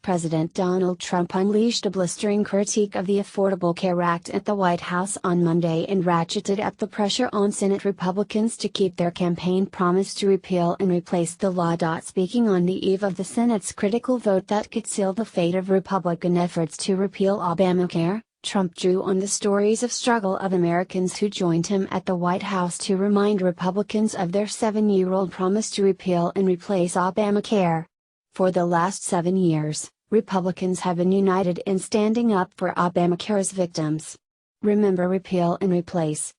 President Donald Trump unleashed a blistering critique of the Affordable Care Act at the White House on Monday and ratcheted up the pressure on Senate Republicans to keep their campaign promise to repeal and replace the law. Speaking on the eve of the Senate's critical vote that could seal the fate of Republican efforts to repeal Obamacare, Trump drew on the stories of struggle of Americans who joined him at the White House to remind Republicans of their 7-year-old promise to repeal and replace Obamacare. For the last 7 years, Republicans have been united in standing up for Obamacare's victims. Remember repeal and replace,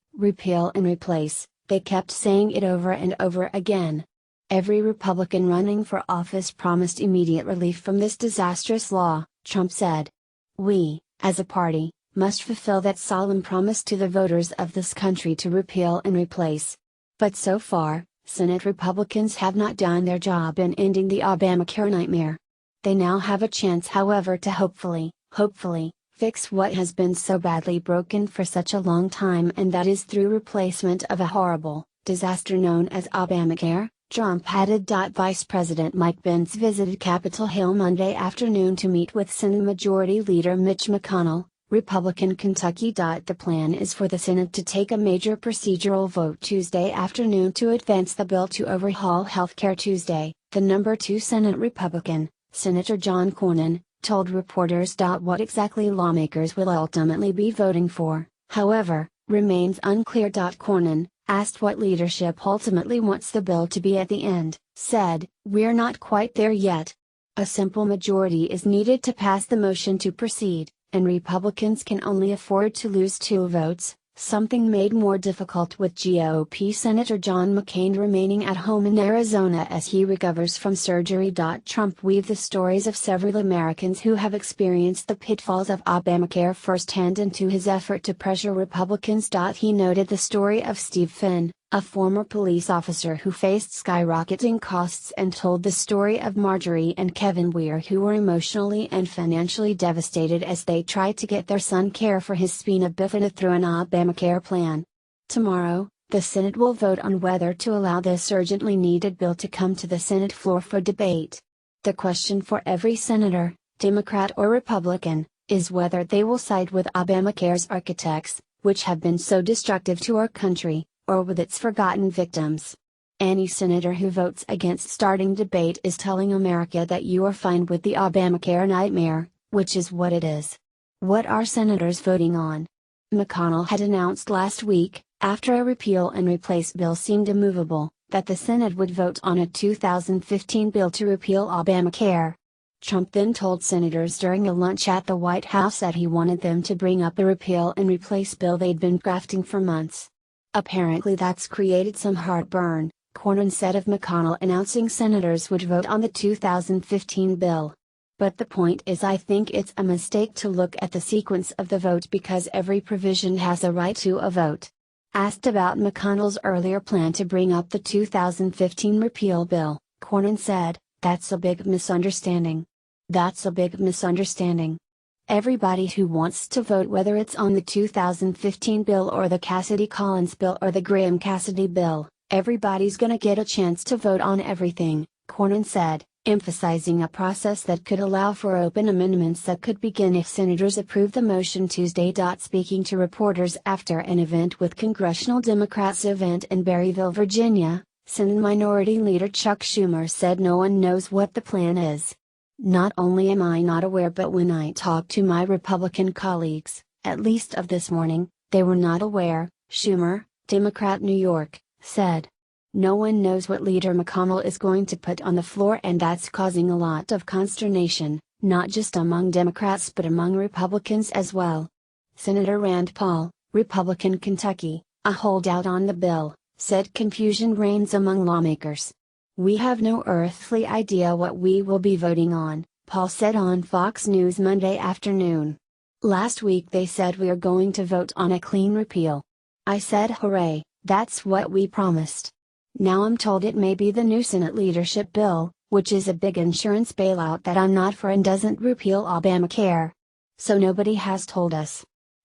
they kept saying it over and over again. Every Republican running for office promised immediate relief from this disastrous law, Trump said. We, as a party, must fulfill that solemn promise to the voters of this country to repeal and replace. But so far, Senate Republicans have not done their job in ending the Obamacare nightmare. They now have a chance, however, to hopefully, fix what has been so badly broken for such a long time, and that is through replacement of a horrible disaster known as Obamacare, Trump added. Vice President Mike Pence visited Capitol Hill Monday afternoon to meet with Senate Majority Leader Mitch McConnell, Republican Kentucky. The plan is for the Senate to take a major procedural vote Tuesday afternoon to advance the bill to overhaul health care. Tuesday, the number 2 Senate Republican, Senator John Cornyn, told reporters. What exactly lawmakers will ultimately be voting for, however, remains unclear. Cornyn, asked what leadership ultimately wants the bill to be at the end, said, "We're not quite there yet. A simple majority is needed to pass the motion to proceed, and Republicans can only afford to lose 2 votes, something made more difficult with GOP Senator John McCain remaining at home in Arizona as he recovers from surgery." Trump weaved the stories of several Americans who have experienced the pitfalls of Obamacare firsthand into his effort to pressure Republicans. He noted the story of Steve Finn, a former police officer who faced skyrocketing costs, and told the story of Marjorie and Kevin Weir, who were emotionally and financially devastated as they tried to get their son care for his spina bifida through an Obamacare plan. Tomorrow, the Senate will vote on whether to allow this urgently needed bill to come to the Senate floor for debate. The question for every senator, Democrat or Republican, is whether they will side with Obamacare's architects, which have been so destructive to our country, or with its forgotten victims. Any senator who votes against starting debate is telling America that you are fine with the Obamacare nightmare, which is what it is. What are senators voting on? McConnell had announced last week, after a repeal and replace bill seemed immovable, that the Senate would vote on a 2015 bill to repeal Obamacare. Trump then told senators during a lunch at the White House that he wanted them to bring up a repeal and replace bill they'd been crafting for months. Apparently that's created some heartburn, Cornyn said of McConnell announcing senators would vote on the 2015 bill. But the point is, I think it's a mistake to look at the sequence of the vote because every provision has a right to a vote. Asked about McConnell's earlier plan to bring up the 2015 repeal bill, Cornyn said, "That's a big misunderstanding. That's a big misunderstanding. Everybody who wants to vote, whether it's on the 2015 bill or the Cassidy-Collins bill or the Graham-Cassidy bill, everybody's gonna get a chance to vote on everything," Cornyn said, emphasizing a process that could allow for open amendments that could begin if senators approve the motion Tuesday. Speaking to reporters after an event with congressional Democrats in Berryville, Virginia, Senate Minority Leader Chuck Schumer said no one knows what the plan is. "Not only am I not aware, but when I talked to my Republican colleagues, at least of this morning, they were not aware," Schumer, Democrat New York, said. No one knows what Leader McConnell is going to put on the floor, and that's causing a lot of consternation, not just among Democrats but among Republicans as well. Senator Rand Paul, Republican Kentucky, a holdout on the bill, said confusion reigns among lawmakers. "We have no earthly idea what we will be voting on," Paul said on Fox News Monday afternoon. "Last week they said we are going to vote on a clean repeal. I said hooray, that's what we promised. Now I'm told it may be the new Senate leadership bill, which is a big insurance bailout that I'm not for and doesn't repeal Obamacare. So nobody has told us."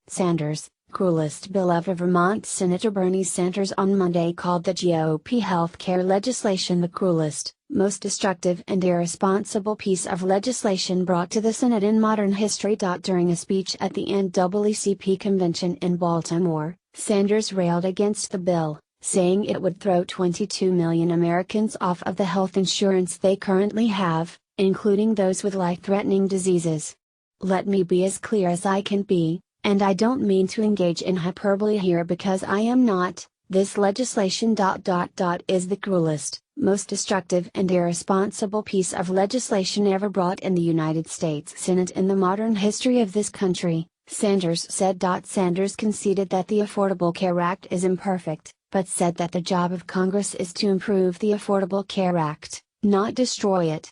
Sanders, cruelest bill ever. Vermont Senator Bernie Sanders on Monday called the GOP health care legislation the cruelest, most destructive and irresponsible piece of legislation brought to the Senate in modern history. During a speech at the NAACP convention in Baltimore, Sanders railed against the bill, saying it would throw 22 million Americans off of the health insurance they currently have, including those with life-threatening diseases. Let me be as clear as I can be, and I don't mean to engage in hyperbole here because I am not. This legislation is the cruelest, most destructive and irresponsible piece of legislation ever brought in the United States Senate in the modern history of this country, Sanders said. Sanders conceded that the Affordable Care Act is imperfect, but said that the job of Congress is to improve the Affordable Care Act, not destroy it.